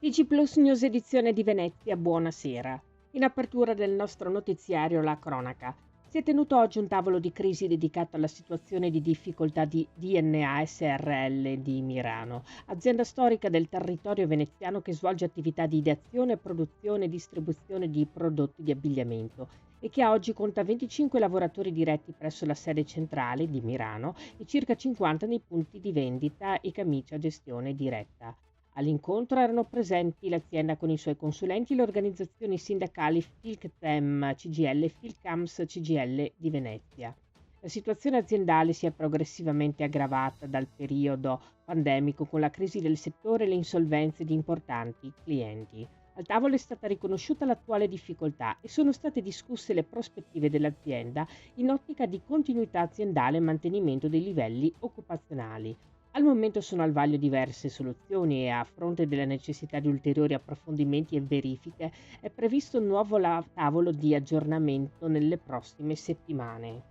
TG Plus News edizione di Venezia, buonasera. In apertura del nostro notiziario la cronaca. Si è tenuto oggi un tavolo di crisi dedicato alla situazione di difficoltà di DNA SRL di Mirano, azienda storica del territorio veneziano che svolge attività di ideazione, produzione e distribuzione di prodotti di abbigliamento e che oggi conta 25 lavoratori diretti presso la sede centrale di Mirano e circa 50 nei punti di vendita e camicia a gestione diretta. All'incontro erano presenti l'azienda con i suoi consulenti e le organizzazioni sindacali Filctem CGL e Filcams CGL di Venezia. La situazione aziendale si è progressivamente aggravata dal periodo pandemico con la crisi del settore e le insolvenze di importanti clienti. Al tavolo è stata riconosciuta l'attuale difficoltà e sono state discusse le prospettive dell'azienda in ottica di continuità aziendale e mantenimento dei livelli occupazionali. Al momento sono al vaglio diverse soluzioni e a fronte della necessità di ulteriori approfondimenti e verifiche è previsto un nuovo tavolo di aggiornamento nelle prossime settimane.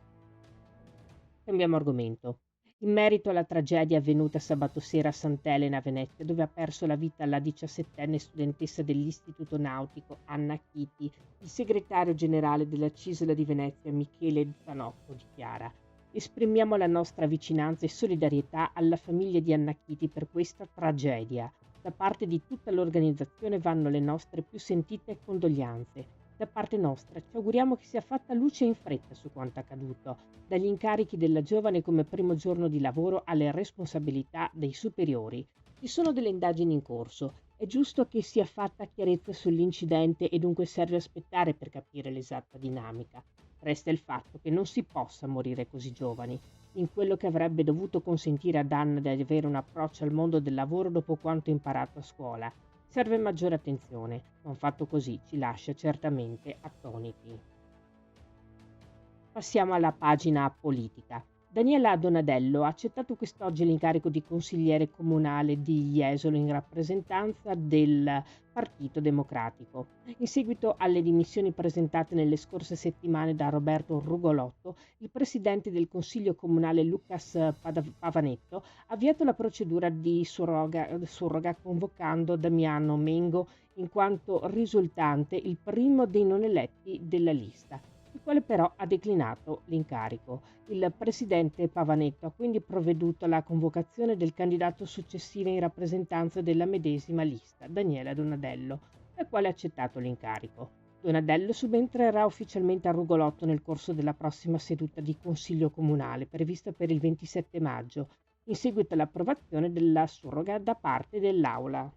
Cambiamo argomento. In merito alla tragedia avvenuta sabato sera a Sant'Elena, Venezia, dove ha perso la vita la 17enne studentessa dell'Istituto Nautico Anna Chiti, il segretario generale della CISL di Venezia Michele Zanotto dichiara: esprimiamo la nostra vicinanza e solidarietà alla famiglia di Anna Chiti per questa tragedia. Da parte di tutta l'organizzazione vanno le nostre più sentite condoglianze. Da parte nostra ci auguriamo che sia fatta luce in fretta su quanto accaduto, dagli incarichi della giovane come primo giorno di lavoro alle responsabilità dei superiori. Ci sono delle indagini in corso. È giusto che sia fatta chiarezza sull'incidente e dunque serve aspettare per capire l'esatta dinamica. Resta il fatto che non si possa morire così giovani, in quello che avrebbe dovuto consentire ad Anna di avere un approccio al mondo del lavoro dopo quanto imparato a scuola. Serve maggiore attenzione, ma un fatto così ci lascia certamente attoniti. Passiamo alla pagina politica. Daniela Donadello ha accettato quest'oggi l'incarico di consigliere comunale di Jesolo in rappresentanza del Partito Democratico. In seguito alle dimissioni presentate nelle scorse settimane da Roberto Rugolotto, il presidente del Consiglio Comunale Lucas Pavanetto ha avviato la procedura di surroga convocando Damiano Mengo in quanto risultante il primo dei non eletti della lista, il quale però ha declinato l'incarico. Il presidente Pavanetto ha quindi provveduto alla convocazione del candidato successivo in rappresentanza della medesima lista, Daniela Donadello, la quale ha accettato l'incarico. Donadello subentrerà ufficialmente a Rugolotto nel corso della prossima seduta di Consiglio Comunale, prevista per il 27 maggio, in seguito all'approvazione della surroga da parte dell'Aula.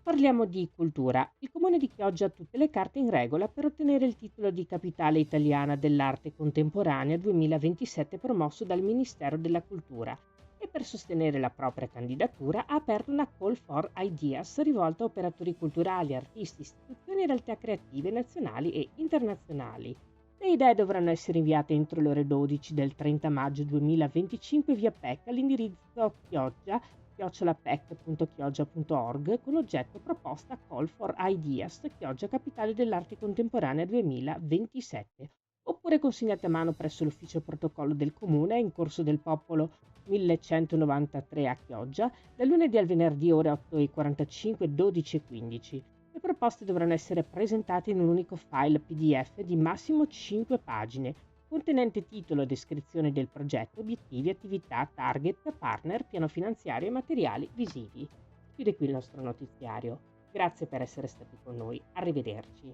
Parliamo di cultura. Il Comune di Chioggia ha tutte le carte in regola per ottenere il titolo di Capitale Italiana dell'Arte Contemporanea 2027 promosso dal Ministero della Cultura e per sostenere la propria candidatura ha aperto una Call for Ideas rivolta a operatori culturali, artisti, istituzioni e realtà creative nazionali e internazionali. Le idee dovranno essere inviate entro le ore 12 del 30 maggio 2025 via PEC all'indirizzo chioggia@pec.chioggia.org con oggetto proposta Call for Ideas Chioggia Capitale dell'Arte Contemporanea 2027, oppure consegnate a mano presso l'ufficio protocollo del Comune in Corso del Popolo 1193 a Chioggia, dal lunedì al venerdì ore 8:45, 12:15. Le proposte dovranno essere presentate in un unico file PDF di massimo 5 pagine, contenente titolo e descrizione del progetto, obiettivi, attività, target, partner, piano finanziario e materiali visivi. Chiude qui il nostro notiziario. Grazie per essere stati con noi. Arrivederci.